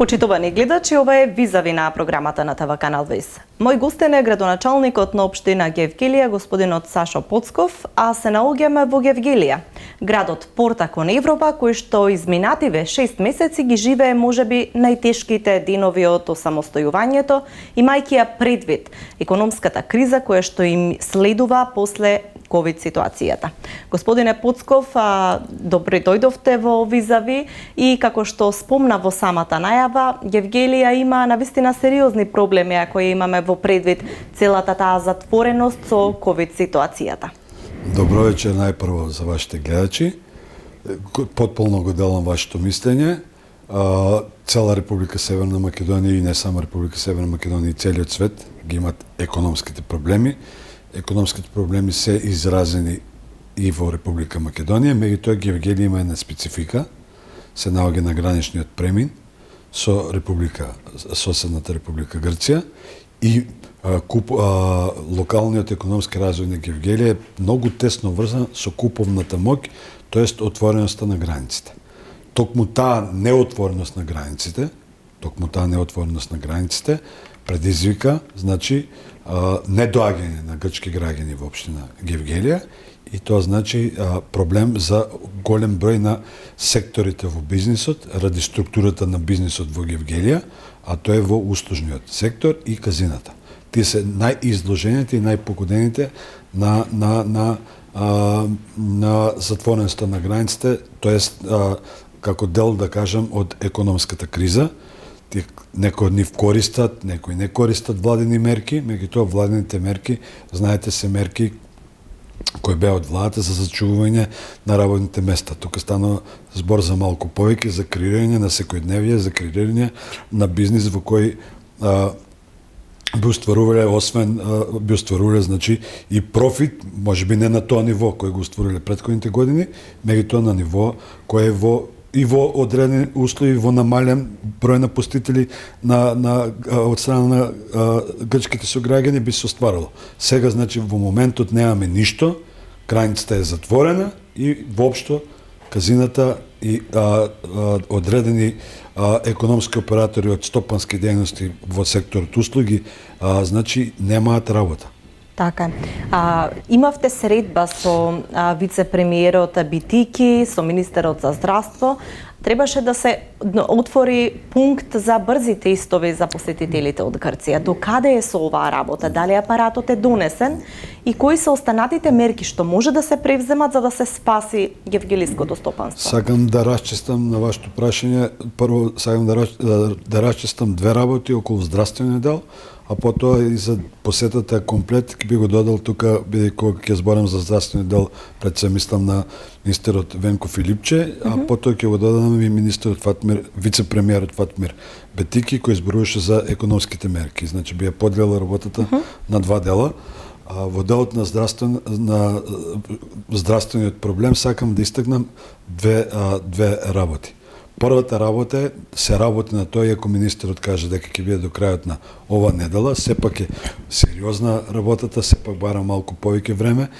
Почитувани гледачи, ова е Визави на програмата на ТВ Канал ВИС. Мој гостин е градоначалникот на општина Гевгелија, господинот Сашо Поцков, а се наоѓаме во Гевгелија, градот порта кон Европа, кој што изминативе 6 месеци ги живее можеби најтешките денови од осамостојувањето, имајќи ја предвид економската криза која што им следува после ковид ситуацијата. Господине Поцков, добре дојдовте во Визави и како што спомна во самата најава, Гевгелија има навистина сериозни проблеми ако ја имаме во предвид целата таа затвореност со ковид ситуацијата. Добро вечер најпрво за вашите гледачи. Потполно го делам вашето мислење. Цела Република Северна Македонија и не само Република Северна Македонија и целиот свет ги имат економските проблеми. Економските проблеми се изразени и во Република Македонија, меѓутоа Гевгелија има една специфика, се наоѓа на граничниот премин со соседната Република Грција и локалниот економски развој на Гевгелија е многу тесно врзан со куповната моќ, тоест отвореноста на границите. Токму таа неотвореност на границите предизвика, значи, недоаѓање на грчки граѓани во општина Гевгелија и тоа значи проблем за голем број на секторите во бизнисот, ради структурата на бизнисот во Гевгелија, а тоа е во услужниот сектор и казината. Тие се најизложените и најпогодените на затвореноста на границите, тоест како дел, да кажам, од економската криза. Некои од нив користат, некои не користат владени мерки, меѓутоа владените мерки, знаете, се мерки кои беа од владата за зачувување на работните места. Тука станува збор за малку повеќе, за креирање на секојдневие, за креирање на бизнис во кој би устварувале, значи, и профит, можеби не на тоа ниво кој го устварувале претходните години, меѓутоа на ниво кој е во одредени услови, во намален број на посетители од страна на грчките сограѓани би се остварало. Сега, значи, во моментот немаме ништо, границата е затворена и воопшто казината и одредени економски оператори од стопански дејности во секторот услуги, значи, немаат работа. Така. Имавте средба со вице-премиерот Битики, со министерот за здравство. Требаше да се отвори пункт за брзи тестови за посетителите од Грција. До каде е со оваа работа? Дали апаратот е донесен? И кои се останатите мерки што може да се превземат за да се спаси гевгелиското стопанство? Сакам да расчестам на вашето прашање. Прво, сакам да расчестам две работи околу здравствениот дел, а потоа и за посетата комплет би го додал тука, бидејќи кога ќе зборам за здравствениот дел, пред се мислам на министерот Венко Филипче, а потоа ќе го додадам и вице-премиерот Фатмир Бетики, кој зборуваше за економските мерки. Значи би ја поделила работата на два дела. Во делот на здравствениот проблем сакам да истакнам две работи. Првата работа е, се работи на тоа, иако министерот каже дека ќе биде до крајот на ова недела, сепак е сериозна работата, сепак бара малку повеќе време,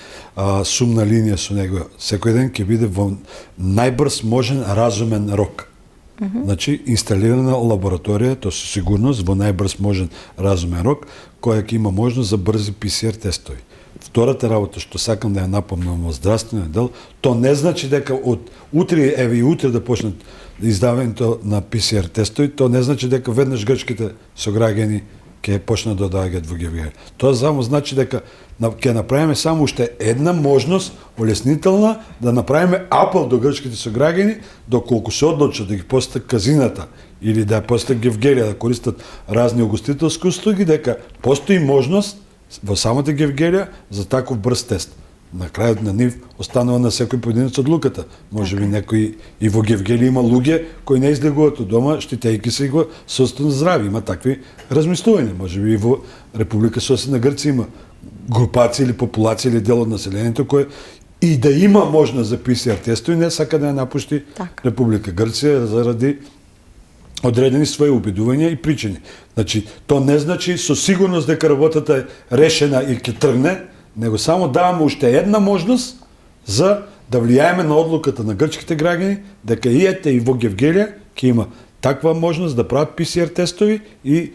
сумна линија со него секој ден ќе биде во најбрз можен разумен рок. Значи, инсталирана лабораторија, тоа со сигурност, во најбрз можен разумен рок, која ќе има можност за брзи ПСР тестови. Втората работа што сакам да ја напомнам во здравствениот дел, тоа не значи дека од утре, и утре да почнат издавањето на ПСР тестови, тоа не значи дека веднаш грчките сограѓани ќе почнат да доаѓаат во Гевгелија. Тоа само значи дека ќе направиме само уште една можност олеснителна да направиме апел до грчките сограѓани, доколку се одлучат да ги посетат казината или да посетат Гевгелија, да користат разни угостителски услуги, дека постои можност во самата Гевгелија за таков брз тест. На крајот на нив останува на секој поединец одлуката. Може би некои и во Гевгелија има луѓе кои не излегуваат од дома, штитејќи се го собствено здравје. Има такви размислувања. Може би и во Република Соседна Грција има групација или популација или дел од населението кој и да има можност за ПСР тестови, не сака да ја напушти Република Грција заради одредени своји убедувања и причини. Значи, тоа не значи со сигурност дека работата е решена и ќе тргне, него само даваме уште една можност за да влијаеме на одлуката на грчките граѓани дека и во Гевгелија ќе има таква можност да прават ПСР тестови и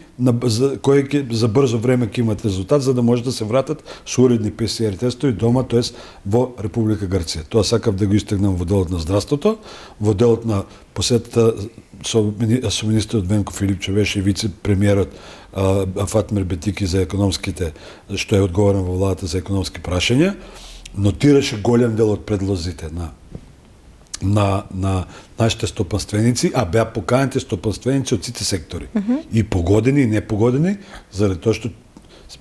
за брзо време ќе имат резултат, за да може да се вратат со уредни ПСР тестови дома, тоест во Република Грција. Тоа сакав да го истегнам во делот на здравството, во делот на посетата со министерот Венко Филипче беше и вице-премиерот Фатмир Бетики за економските, што е одговорен во владата за економски прашања, нотираше голем дел од предлозите на нашите стопанственици, а беа поканети стопанственици од сите сектори. И погодени и непогодени, заради тоа што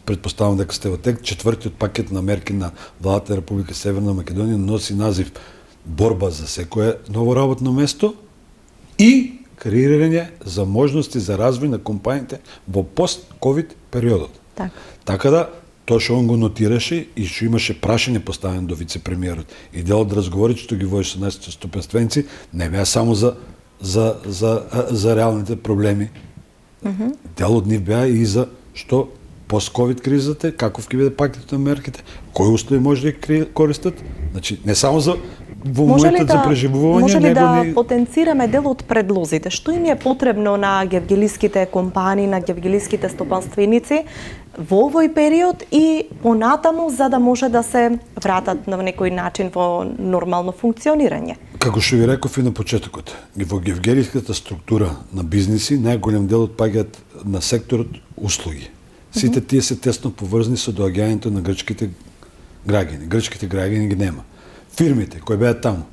предпоставам дека сте во тек, четвртиот пакет на мерки на владата на Република Северна Македонија носи назив борба за секое ново работно место и креирање за можности за развој на компаниите во пост-ковид периодот. Така да, тоа што он го нотираше и што имаше прашање поставено до вице-премиерот и дел од разговорите што ги водеше со нашите стопанственици не беа само за реалните проблеми. Дел од нив беа и за што пост-ковид кризата, каков ќе биде пакетот на мерките, кои услови може да ги користат, значи не само за во моментот за преживување, може ли да потенцираме дел од предлозите? Што им е потребно на гевгелиските компании, на гевгелиските стопанственици во овој период и понатаму за да може да се вратат на некој начин во нормално функционирање? Како што ви реков и на почетокот, во гевгелиската структура на бизниси најголем дел отпаѓаат на секторот услуги. Сите тие се тесно поврзани со доаѓањето на грчките граѓани. Грчките граѓани ги нема. Фирмите кои беа таму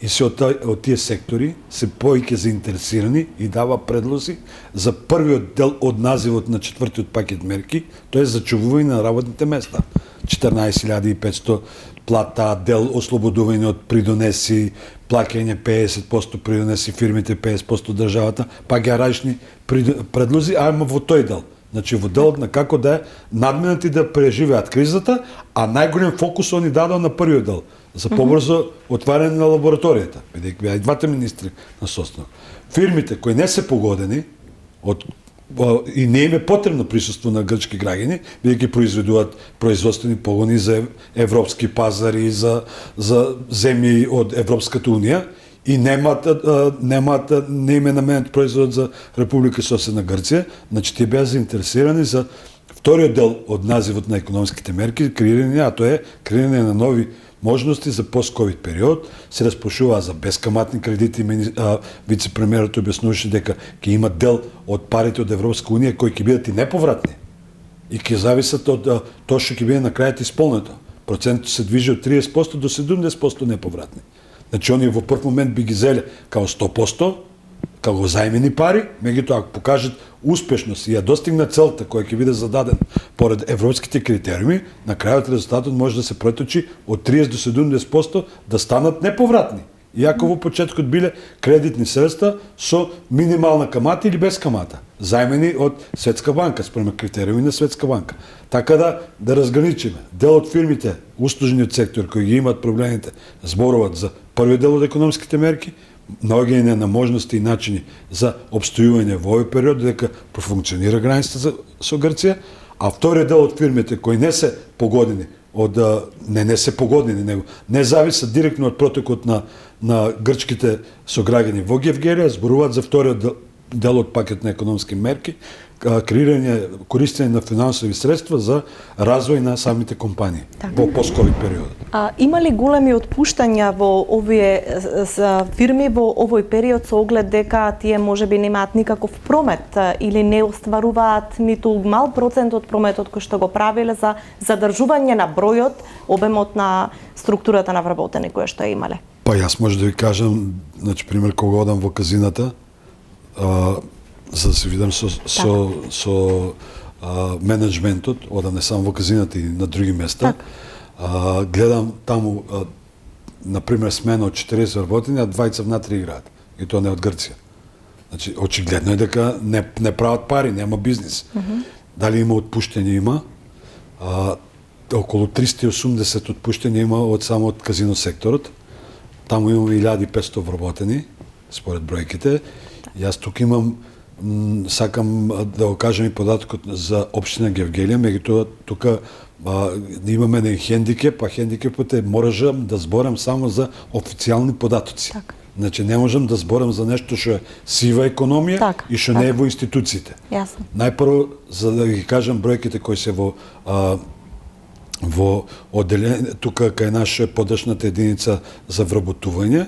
и се од тие сектори се повеќе заинтересирани и дава предлози за првиот дел од називот на четвртиот пакет мерки, тоа е зачувување на работните места. 14.500 плата, дел ослободување од придонеси, плаќање 50% придонеси фирмите, 50% државата, па ги различни предлози, ама во тој дел. Значи во делот на како да надминати да преживеат кризата, а најголем фокус они дадоа на првиот дел за побрзо отварање на лабораторијата, бидејќи беа и двата министри на состанок. Фирмите кои не се погодени и не им е потребно присуство на грчки граѓани, бидејќи произведуваат производствени погони за европски пазари, за земји од Европската унија и не им е наменет производ за Република Соседна Грција, значи тие беа заинтересирани за вториот дел од називот на економските мерки, а тоа е креирање на нови можности за пост-ковид период, се распрошуваа за бескаматни кредити, вице-премиерот објаснуваше дека ќе има дел од парите од Европска унија кои ќе бидат и неповратни и ќе зависат од тоа што ќе биде на крајот исполнето. Процентот се движи од 30% до 70% неповратни. Значи, оние во прв момент би ги зеле као 100%, како зајмени пари, меѓутоа ако покажат успешност и ја достигнат целта која ќе биде зададен поред европските критериуми, на крајот резултатот може да се преточи од 30 до 70% да станат неповратни. Иако во почетокот биле кредитни средства со минимална камата или без камата, зајмени од Светска банка спрема критериуми на Светска банка. Така да разграничиме. Дел од фирмите, услужниот сектор кои ги имаат проблемите, зборуваат за првиот дел од економските мерки, наоѓање на можности и начини за обстојување во овој период дека профункционира границата со Грција, а вториот дел од фирмите кои не се погодени не се погодени, него не зависат директно од протекот на грчките сограѓани во Гевгелија, зборуваат за вториот дел од пакет на економски мерки, користење на финансови средства за развој на самите компании во пост-ковид периодот. Има ли големи отпуштања во овие фирми во овој период со оглед дека тие можеби немаат никаков промет или не остваруваат ниту мал процент од прометот кој што го правиле за задржување на бројот, обемот на структурата на вработени која што имале? Па јас може да ви кажам, значи пример кога одам во казината, за да се видам со менеджментот, одам не само во казината и на други места. Гледам таму, например, смена од 40 работени, а 20 внатре играат. И тоа не од Грција. Значи, очигледно е дека не прават пари, нема бизнис. Дали има отпуштање? Има. Околу 380 отпуштања има само од казино секторот. Таму имаме 1500 вработени, според бројките. Јас тук имам, сакам да го кажам и податокот за општина Гевгелија, меѓутоа тука имаме еден хендикеп, а хендикепот е можам да зборам само за официјални податоци. Значи не можам да зборам за нешто што е сива економија Така, и што не е во институциите. Јасно. Најпрво, за да ги кажам бројките кои се во одделение, тука кај наша подашната единица за вработување,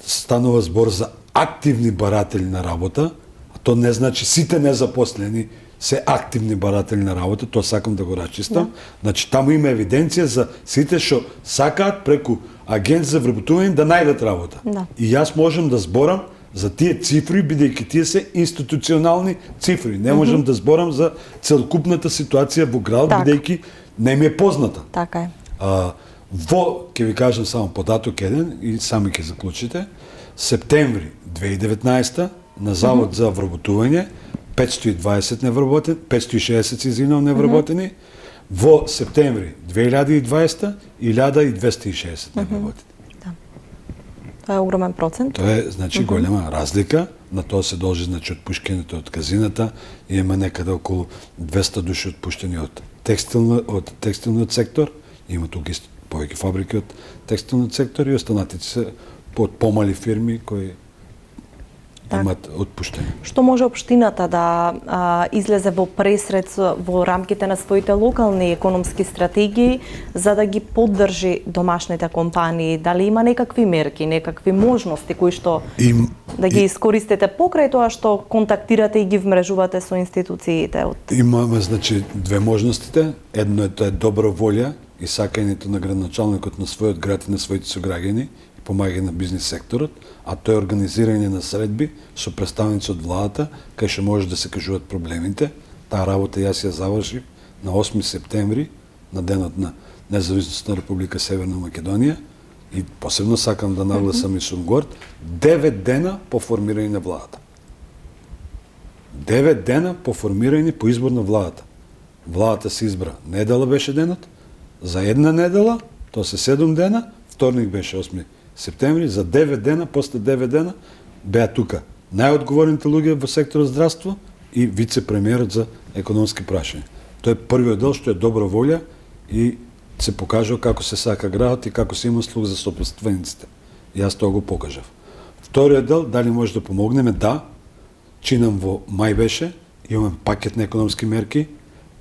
станува збор за активни баратели на работа, а то не значи сите незапослени се активни баратели на работа, тоа сакам да го расчистам. Значи таму има евиденција за сите што сакаат преку агент за вработување да најдат работа. Да. И јас можам да зборам за тие цифри, бидејќи тие се институционални цифри. Не можам да зборам за целокупната ситуација во град, Така. бидејќи не ми е позната. Така е. Ќе ви кажам само податок еден и сами ќе заклучите. Септември 2019 на Завод за вработување 520 невработени, 560 се извинувам невработени. Во септември 2020 1260 невработени. Тоа е огромен процент. Тоа е значи голема разлика. На тоа се должи значи отпушкањето од казината. Има некаде околу 200 души отпуштени од текстилниот сектор. Има тука исто повеќе фабрики од текстилниот сектор и останатите се од помали фирми кои имат отпуштени. Што може општината да излезе во пресред во рамките на своите локални економски стратегии за да ги поддржи домашните компании? Дали има некакви мерки, некакви можности кои што да ги искористите покрај тоа што контактирате и ги вмрежувате со институциите од Имаме значи две можностите. Едно е тоа е добра волја и сакањето на градоначалникот на својот град и на своите сограѓани, помагање на бизнис секторот, а тоа е организирање на средби со представници од владата, кај што може да се кажуваат проблемите. Таа работа јас ја завршив на 8 септември, на денот на независност на Република Северна Македонија, и посебно сакам да нагласам и сум горд, 9 дена по формирање на владата. 9 дена по формирање по избор на владата. Владата се избра, недела беше денот, за една недела, тоа се 7 дена, вторник беше 8 септември, за 9 дена, после 9 дена, беа тука најодговорните луѓе во секторот здравство и вице-премиерот за економски прашања. Тоа е првиот дел што е добра волја и се покажува како се сака градот и како се има слух за сопоставениците. Јас тоа го покажав. Вториот дел, дали може да помогнеме? Да, чинам во мај беше, имаме пакет на економски мерки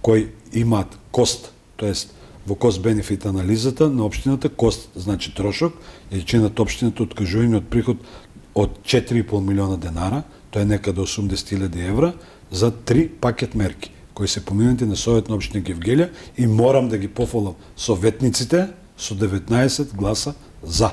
кои имаат кост, тоест во кост-бенефит анализата на општината, кост значи трошок, и чинат општината откажување од приход од 4,5 милиона денара, тоа е некаде 80.000 евра, за 3 пакет мерки, кои се поминати на Совет на општина Гевгелија и морам да ги пофалам советниците со 19 гласа за.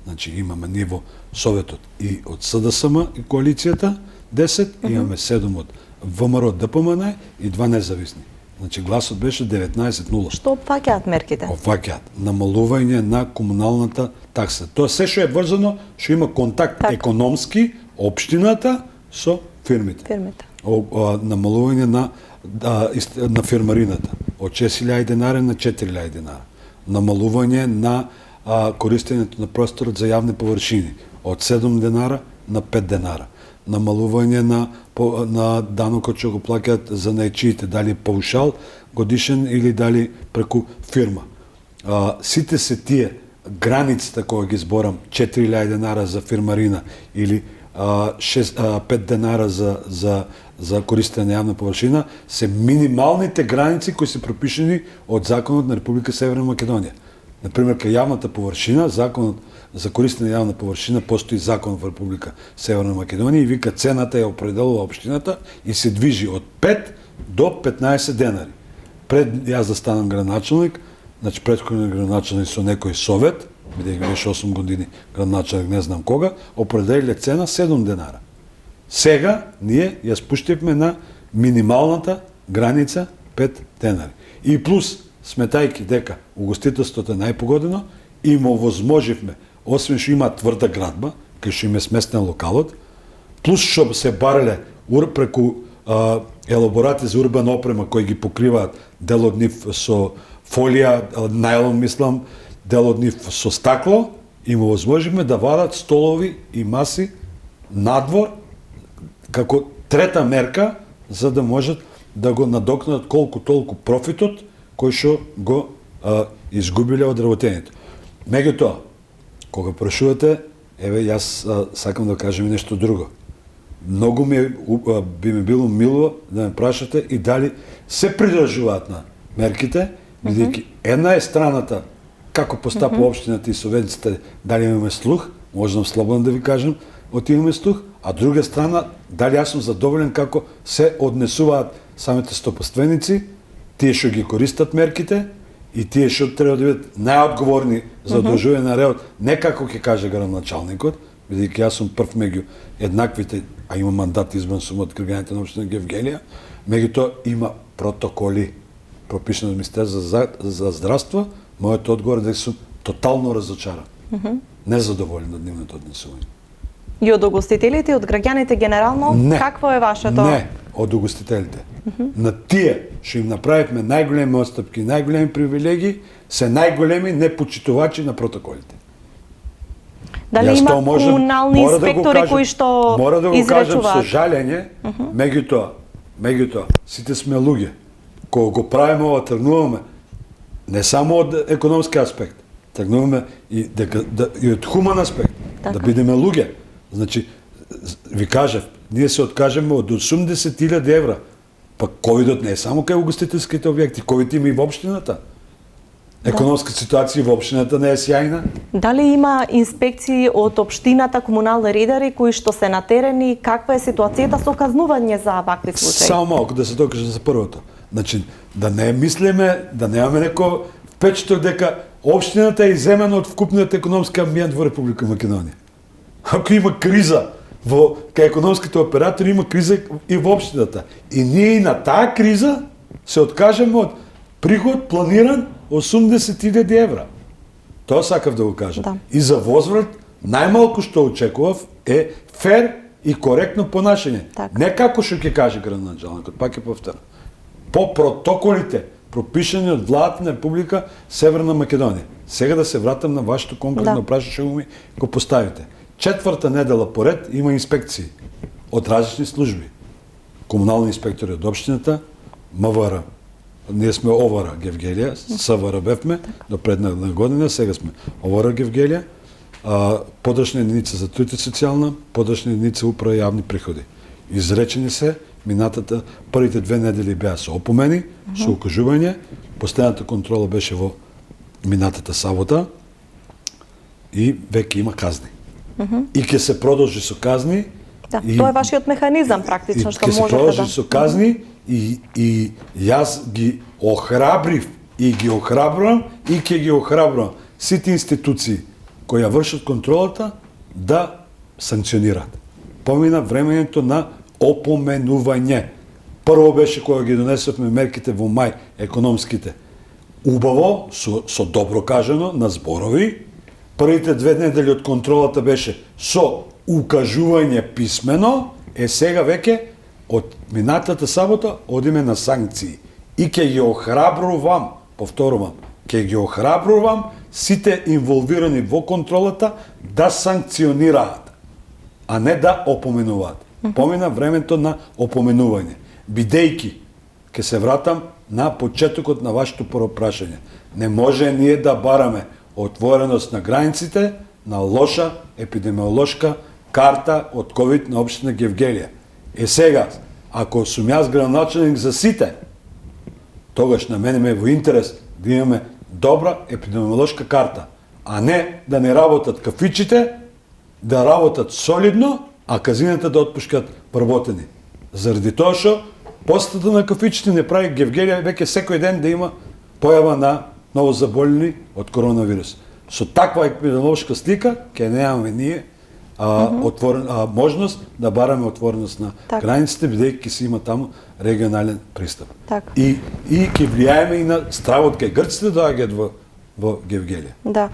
Значи имаме ниво Советот и од СДСМ и коалицијата 10, имаме 7 од ВМРО ДПМН и 2 независни. Значи гласот беше 19-0. што опфаќаат мерките? Опфаќаат намалување на комуналната такса. Тоа се што е врзано, што има контакт економски општината со фирмите. Намалување на фирмарината од 6.000 денари на 4.000 денара. Намалување на користењето на просторот за јавни површини од 7 денара на 5 денара. Намалување на данокот што го плаќаат за најчиите, дали паушал годишен или дали преку фирма. Сите се тие границите кои ги зборам, 4.000 денара за фирмарина или 5 денара за користење на јавна површина, се минималните граници кои се пропишени од Законот на Република Северна Македонија. Например, кај јавната површина, Законот за користење на јавна површина, постои закон во Република Северна Македонија и вика цената ја определува општината и се движи од 5 до 15 денари. Пред јас да станам градоначалник, значи претходниот градоначалник со некој совет, бидејќи беше 8 години градоначалник не знам кога, определиле цена 7 денара. Сега ние ја спуштивме на минималната граница 5 денари. И плюс, сметајки дека угостителството е најпогодено, и му возможивме, освен што има тврда градба, кај што им е сместен локалот, плюс што се бареле преку елаборати за урбана опрема кои ги покриваат дел од нив со фолија, најлон мислам, дел од нив со стакло, и му возможивме да вадат столови и маси надвор како трета мерка за да можат да го надокнат колку толку профитот кој што го изгубиле од работењето. Меѓутоа, кога прашувате Еве, јас сакам да кажем и нешто друго. Многу би ми било мило да ме прашате и дали се придржуваат на мерките, бидејќи една е страната како постапува општината и совенците, дали имаме слух, можам слободно да ви кажем, имаме слух, а друга страна, дали јас сум задоволен како се однесуваат самите стопоственици, тие што ги користат мерките и тие што треба да бидат најодговорни за одржување на редот, не како ќе каже градоначалникот, бидејќи јас сум прв меѓу еднаквите, а има мандат избран сум од граѓаните на општина Гевгелија, меѓутоа има протоколи пропишани од Министерството за здравство. Мојот одговор е дека сум тотално разочаран, незадоволен од нивното однесување. И од угостителите, и од граѓаните генерално, не, какво е вашето? Не, од угостителите. На тие што им направивме најголеми отстапки, најголеми привилегии, се најголеми непочитувачи на протоколите. Дали има комунални инспектори кои што мора да го кажам со изречуваат? жалење, меѓутоа, сите сме луѓе. Кога го правиме ова, тргнуваме не само од економски аспект, тргнуваме и од хуман аспект, да бидеме луѓе. Значи, ви кажав, ние се откажеме од 80.000 евра. Па ковидот не е само кај угостителските објекти, ковид има и во општината. Економска ситуација во општината не е сјајна. Дали има инспекции од општината, комунални редари кои што се на терен и каква е ситуацијата со казнување за вакви случаи? Само малку да се докажам за првото. Значи, да не мислиме, да немаме некој впечаток дека општината е иземена од вкупниот економски амбиент во Република Македонија. Ако има криза кај економските оператори, има криза и во општината. И ние и на таа криза се откажеме од приход планиран 80.000 евра. Тоа сакав да го кажам. Да. И за возврат, најмалку што очекував е фер и коректно понашање. Так. Не како што ќе каже градоначалникот, пак ќе повторам. По протоколите пропишани од владата на Република Северна Македонија. Сега да се вратам на вашето конкретно прашање што ми го поставите. Четврта недела поред има инспекции од различни служби. Комунални инспектори од општината, МВР, ние сме ОВР Гевгелија, СВР бевме до предна година, сега сме ОВР Гевгелија, подршна единица за труд и социјална, подршна единица управа јавни приходи. Изречени се, минатата првите 2 недели беа со опомени, со укажување, последната контрола беше во минатата сабота и веќе има казни. И ќе се продолжи со казни. Да, тоа е вашиот механизам практично што можете да... Ќе се продолжи со казни и јас ги охрабрив и ги охрабрувам и ќе ги охрабрувам сите институции кои ја вршат контролата да санкционираат. Помина времењето на опоменување. Прво беше кога ги донесовме мерките во мај економските. Убаво, со добро кажано, на зборови. Првите 2 недели од контролата беше со укажување писмено, сега веќе од минатата сабота одиме на санкции. И ќе ги охрабрувам, повторувам, ќе ги охрабрувам сите инволвирани во контролата да санкционираат, а не да опоменуваат. Помина времето на опоменување. Бидејќи, ќе се вратам на почетокот на вашето прво прашање. Не може ние да бараме отвореност на границите на лоша епидемиолошка карта од ковид на општина Гевгелија. Сега, ако сум јас градоначалник за сите, тогаш на мене ме е во интерес да имаме добра епидемиолошка карта, а не да не работат кафичите, да работат солидно, а казината да отпушкат вработени. Заради тоа што постата на кафичите не прави Гевгелија веќе секој ден да има појава на новозаболени од коронавирус. Со таква епидемиолошка слика ќе немаме ние можност да бараме отвореност на границите, бидејќи се има таму регионален пристап. И ќе влијаеме и на стравот кај грците доаѓаат во Гевгелија. Да.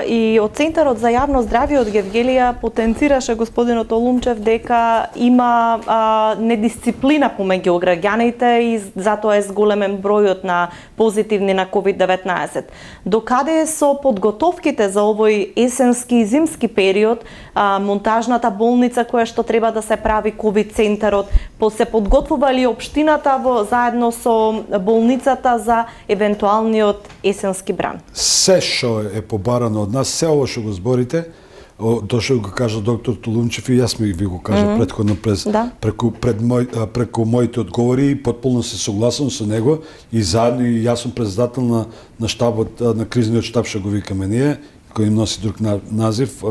И од Центарот за јавно здравје од Гевгелија потенцираше господинот Олумчев дека има недисциплина помеѓу граѓаните и затоа е зголемен бројот на позитивни на COVID-19. Докаде е со подготовките за овој есенски и зимски период, монтажната болница која што треба да се прави COVID центарот, се подготвува ли општината заедно со болницата за евентуалниот есенски бран? Се што е побарано од нас, се ово што го зборите, то што го кажа доктор Тулунчев и јас ви го кажа претходно преку моите одговори и потполно се согласувам со него и заедно и јас сум председател на штабот, на кризниот штаб што го викаме ние, кој им носи друг назив,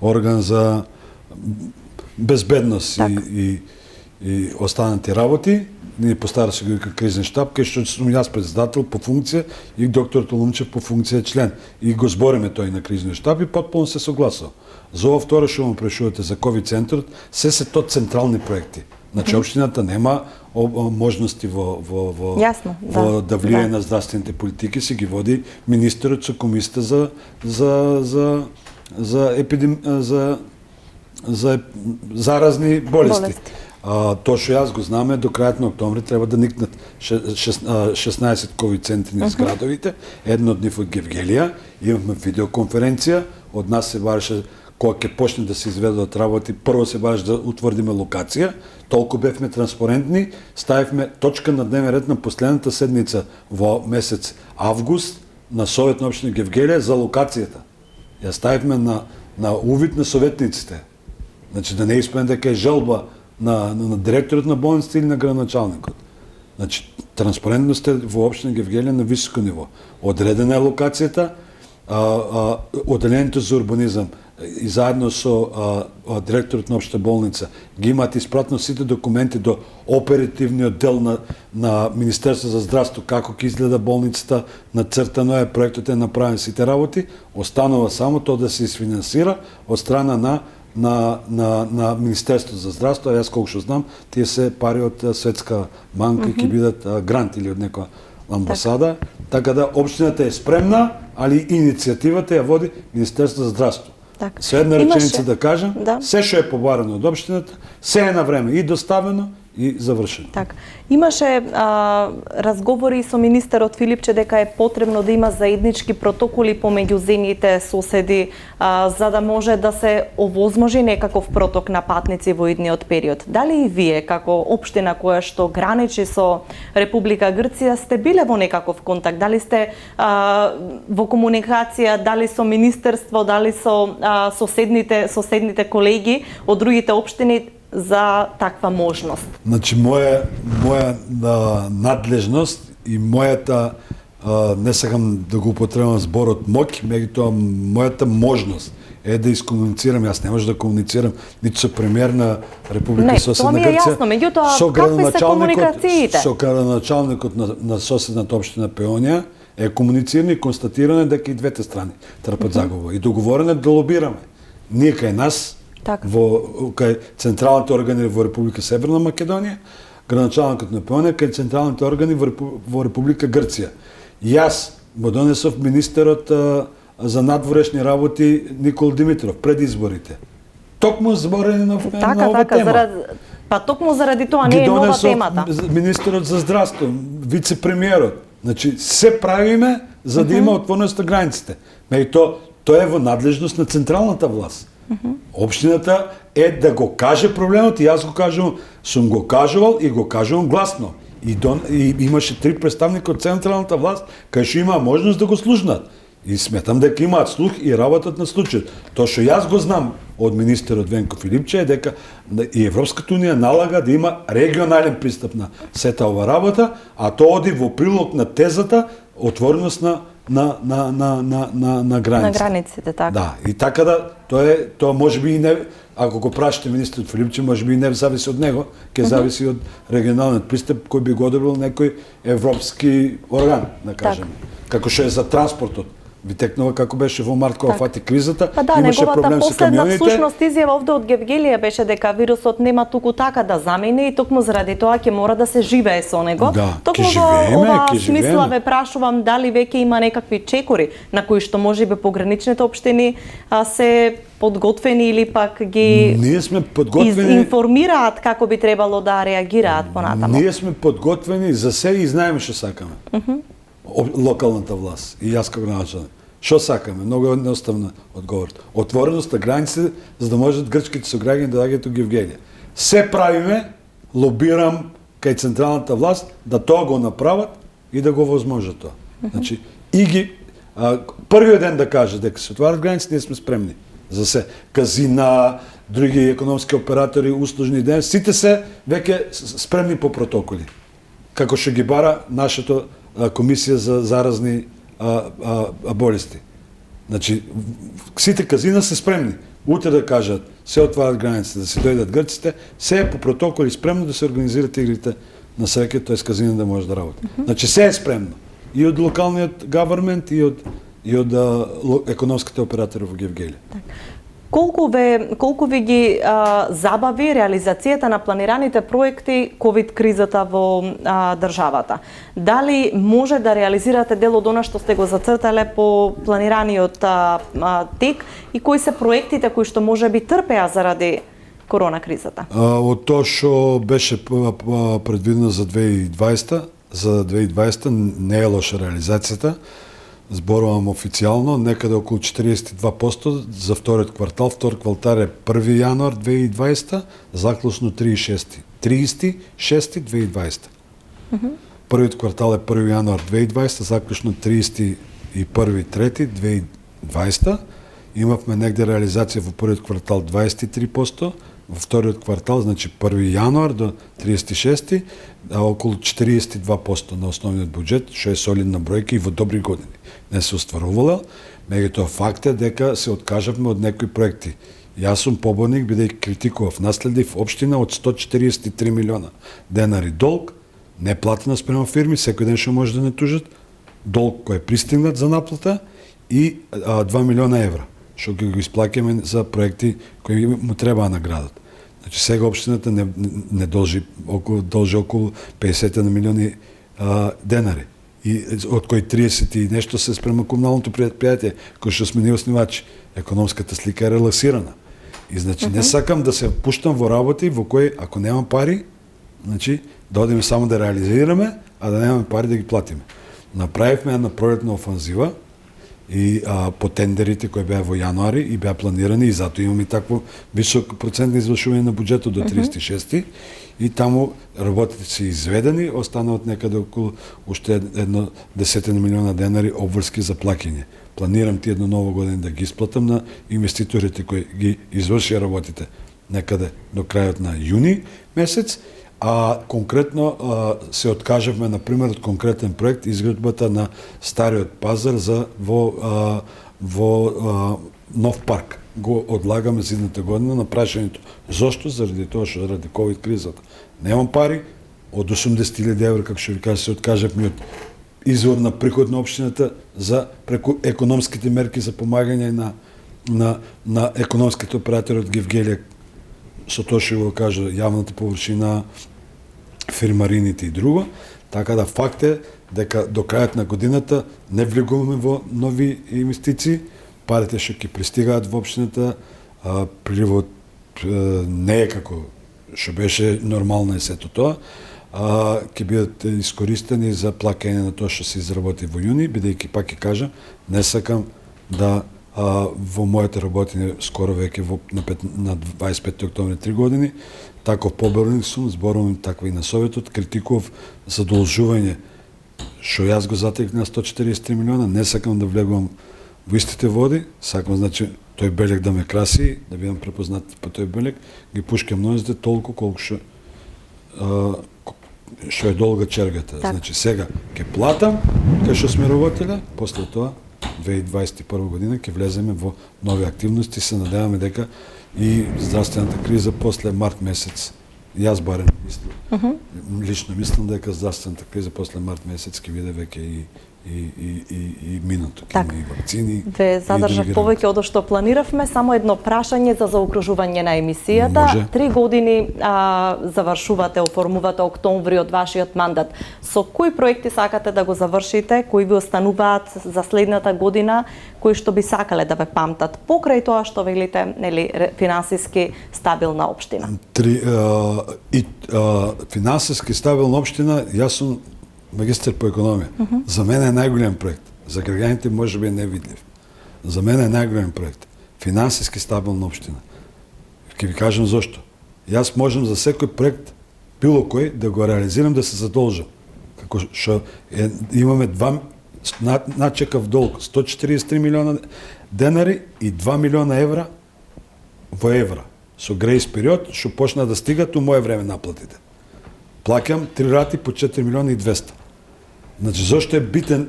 орган за безбедност и останати работи. Ние постара се го вика кризен штаб, кај што сум јас председател по функција и доктор Толумчев по функција член. И го збориме тој на кризниот штаб и потполно се согласува. За ова второ што му прешувате за ковид центарот, се тоа централни проекти. Значи општината нема можности да влијае на здравствените политики, се ги води министерот со комисията за заразни болести. Тоа што јас го знаме, до крајот на октомври треба да никнат 16 ковид центри низ градовите, едно од нив од Гевгелија, имавме видеоконференција, од нас се бараше кога ќе почне да се изведат работи, прво се бараше да утврдиме локација, толку бевме транспарентни, ставивме точка на дневен ред на последната седмица во месец август на Совет на општина Гевгелија за локацијата. Ја ставивме на увид на советниците. Значи да не испадне дека е желба на директорот на болницата или на градоначалникот. Значи, транспарентност е во општина Гевгелија на високо ниво. Одредена е локацијата, Оделението за урбанизам и заедно со директорот на општа болница ги имаат испратно сите документи до оперативниот дел на Министерство за здравство, како ќе изгледа болницата, нацртано е, проектот е направен, сите работи, останува само тоа да се изфинансира од страна на Министерството за здравство, а јас колку што знам, тие се пари од Светска банка и ќе бидат грант или од некоја амбасада, така да општината е спремна, али иницијативата ја води Министерството за здравство. Со една реченица да кажам, се што е побарано од општината, се е на време и доставено и завршено. Така. Имаше разговори со министерот Филипче дека е потребно да има заеднички протоколи помеѓу земјите соседи за да може да се овозможи некаков проток на патници во идниот период. Дали и вие како општина која што граничи со Република Грција сте биле во некаков контакт? Дали сте во комуникација, дали со министерство, дали со соседните колеги од другите општини за таква можност? Значи, моја надлежност и мојата, не сакам да го употребам зборот моќ, меѓутоа мојата можност е да искомуницирам. Јас не можам да комуницирам ниту со премиер на Република Соседна Грција. Не, тоа ми е јасно, меѓутоа какви се комуникациите? Со градоначалникот на соседната општина Пеонија е комуницирано и констатирано дека и двете страни трпат загуба. И договорено да лобираме. Ние кај нас, кај централните органи во Република Северна Македонија, градоначалникот на Пеонија кај централните органи во Република Грција. Јас го донесов министерот за надворешни работи Никол Димитров пред изборите. Токму зборење на ова тема. Па токму заради тоа не е нова темата. Министерот за здравство, вице-премиерот. Значи, се правиме за да има отвореност на границите. Тоа е во надлежност на централната власт. Општината е да го каже проблемот и јас го кажувам, сум го кажувал и го кажувам гласно. И имаше 3 представника од централната власт кај што има можност да го слушнат. И сметам дека имаат слух и работат на случајот. Тоа што јас го знам од министерот Венко Филипче е дека и Европската унија налага да има регионален пристап на сета ова работа, а тоа оди во прилог на тезата отвореност на границите. На границите, така. Да, и така да тоа можеби и не, ако го прашате министерот Филипче, можеби и не зависи од него, ќе зависи од регионалниот пристап кој би го одобрил некој европски орган, да кажеме. Како што е за транспортот. Ви текнува како беше во март кога фати кризата, имаше проблем со камионите. Всушност изјава овде од Гевгелија беше дека вирусот нема туку така да замине и токму заради тоа ќе мора да се живее со него. Токму во ова смисла ве прашувам дали веќе има некакви чекори на кои што можеби пограничните општини се подготвени или пак ги информираат како би требало да реагираат понатаму. Ние сме подготвени за се и знаеме што сакаме. Локалната власт и јас како градоначалник. Што сакаме? Многу едноставна одговор. Отвореност на границите за да можат грчките сограѓани да доаѓаат во Гевгелија. Се правиме, лобирам кај централната власт да тоа го направат и да го возможат тоа. Значи, првиот ден да каже дека се отварат границите, ние сме спремни. за се казина, други економски оператори, услужни ден, сите се веќе спремни по протоколи. Како што ги бара нашата комисија за заразни болести. Значи, сите казина се спремни. Утре да кажат, се отварат границите, да се дојдат грците, се е по протоколи спремно да се организират игрите на среќа, т.е. казина да може да работи. Значи, се е спремно. И од локалниот гавермент, и од економските оператори во Гевгелија. Колку ви ги забави реализацијата на планираните проекти ковид кризата во државата? Дали може да реализирате дел од она што сте го зацртале по планираниот тек и кои се проектите кои што можеби трпеа заради корона кризата? Од тоа што беше предвидено за 2020 не е лоша реализацијата. Зборувам официјално, некаде околу 42% за вториот квартал. Втор квартал е 1 јануар 2020, заклучно 30.6.2020. Првиот квартал е 1 јануар 2020, заклучно 31.3.2020. Имавме негде реализација во првиот квартал 23%, во вториот квартал, значи 1 јануар до 36, околу 42% на основниот буџет, што е солидна бројка и во добри години. Не се остварувала, меѓутоа факт е дека се откажавме од некои проекти. Јас сум поборник, бидејќи критикував, наследив општина од 143 милиона денари долг, неплатена спрема фирми, секој ден што може да не тужат, долг кој е пристигнат за наплата и 2 милиона евра, што ги го исплаќаме за проекти кои му требаа на градот. Значи сега општината не должи околу 50 на милиони денари. И од кои 30 и нешто се спрема комуналното предпријатие, кој што сме ние основачи. Економската слика е релаксирана. И значи не сакам да се пуштам во работи во кои ако немам пари, значи да одиме само да реализираме, а да немаме пари да ги платиме. Направивме една пролетна офанзива и по тендерите кои беа во јануари и беа планирани и затоа имаме такво висок процент на извршување на буџетот до 36 и таму работите се изведени, остануваат некаде околу уште едно 10 милиона денари обврски за плаќање. Планирам тие едно ново година да ги исплатам на инвеститорите кои ги извршија работите некаде до крајот на јуни месец, а конкретно се откажавме, например, од конкретен проект изградбата на стариот пазар во нов парк. Го одлагаме за идната година на прашањето. Зошто? Заради тоа што заради ковид кризата немам пари, од 80.000 евра, како што ви кажа, се откажавме од извор на приход на општината за преку економските мерки за помагање на економските оператори од Гевгелија, со тоа што го кажа, јавната површина, фирмарините и друго. Така да факт е дека до крајот на годината не влегуваме во нови инвестиции, парите што ќе пристигаат во општината, приливот не е како што беше нормално е сето тоа, ќе бидат искористени за плаќање на тоа што се изработи во јуни, бидејќи пак ќе кажам, не сакам да во моите работи скоро веќе на 25 октомври 3 години, таков поборник сум, зборувам таква и на Советот, критикував задолжување што јас го затекнав на 143 милиона, не сакам да влегувам во истите води, сакам значи тој белег да ме краси, да бидам препознат по тој белег, ги пушкам нозите толку колку што е долга чергата. Так. Значи сега ќе платам кај што сме работеле, после тоа 2021 година ќе влеземе во нови активности, се надеваме дека и здравствената криза после март месец, јас барем мислам, лично мислам дека здравствената криза после март месец ќе биде веќе и минато, ќе има и вакцини. Ве задржав повеќе од што планиравме, само едно прашање за заокружување на емисијата. Може. 3 години завршувате, оформувате октомври од вашиот мандат. Со кои проекти сакате да го завршите, кои ви остануваат за следната година, кои што би сакале да ве памтат покрај тоа што велите, нели, финансиски стабилна општина? Финансиски стабилна општина, јас сум магистар по економија. За мене е најголем проект. За граѓаните можеби е невидлив. За мене е најголем проект. Финансиски стабилна општина. Ќе ви кажам зошто. Јас можам за секој проект, било кој, да го реализирам, да се задолжам. Како што имаме начекав долг 143 милиона денари и 2 милиона евра во евра, со грејс период, што почна да стигат у моје време наплатите. Плаќам 3 рати по 4 милиони и 200. Значи, зашто е битен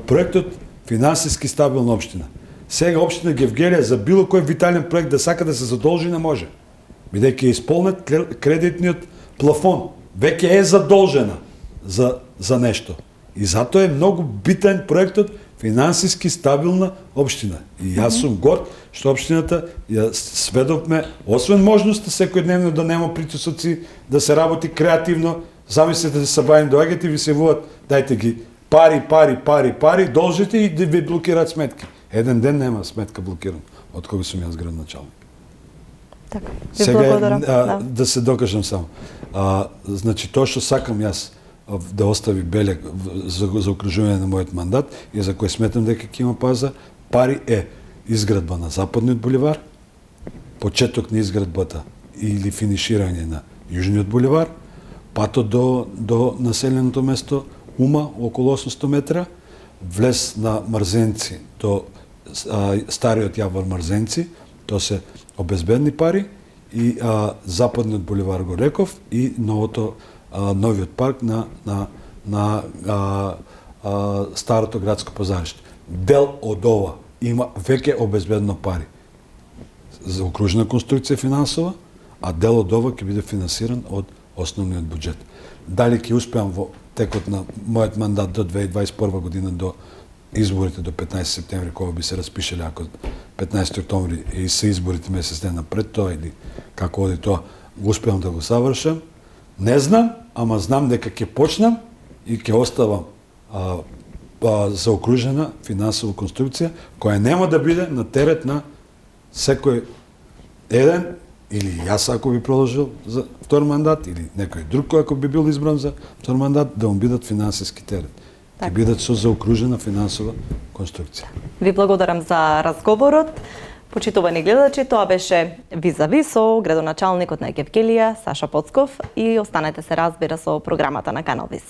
проектот финансиски стабилна општина? Сега општина Гевгелија за било кој витален проект да сака да се задолжи не може. Бидејќи е исполнет кредитниот плафон, веќе е задолжена за нешто. И затоа е многу битен проектот финансиски стабилна општина. И јас сум горд што општината ја сведовме, освен можноста секојдневно да нема притисоци, да се работи креативно. Замислете да се бавим доаѓате и ви се вуват, дајте ги пари, должите и да ви блокираат сметки. Еден ден нема сметка блокирана, од кога сум јас градоначалник. Така, ви Сега благодарам. да се докажам само. Значи, тоа што сакам јас да остави белег за окружување на мојот мандат и за кој сметам дека ќе има пазар, пари е изградба на Западниот буливар, почеток на изградбата или финиширање на Јужниот буливар, патот до населеното место Ума, околу 800 метра, влез на Мрзенци до стариот јавор Мрзенци, тоа се обезбедни пари, и Западниот буливар го реков, и новиот парк на старото градско позариште. Дел од ова има веќе обезбедно пари за окружна конструкција финансова, а дел од ова ќе биде финансиран од основниот буџет. Дали ќе успеам во текот на мојот мандат до 2021 година, до изборите до 15 септември, кога би се распишале, ако 15 октомври и се изборите месец ден напред тоа, или како оди тоа, го успеам да го завршам. Не знам, ама знам дека ќе почнам и ќе оставам заокружена финансова конструкција, која нема да биде на терет на секој еден, или јас ако би продолжил за втор мандат, или некој друг кој ако би бил избран за втор мандат, да му бидат финансиски терет. Ќе бидат со заокружена финансова конструкција. Ви благодарам за разговорот. Почитувани гледачи, тоа беше Визави со градоначалникот на Гевгелија Саша Поцков, и останете се разбира со програмата на Канал Вис.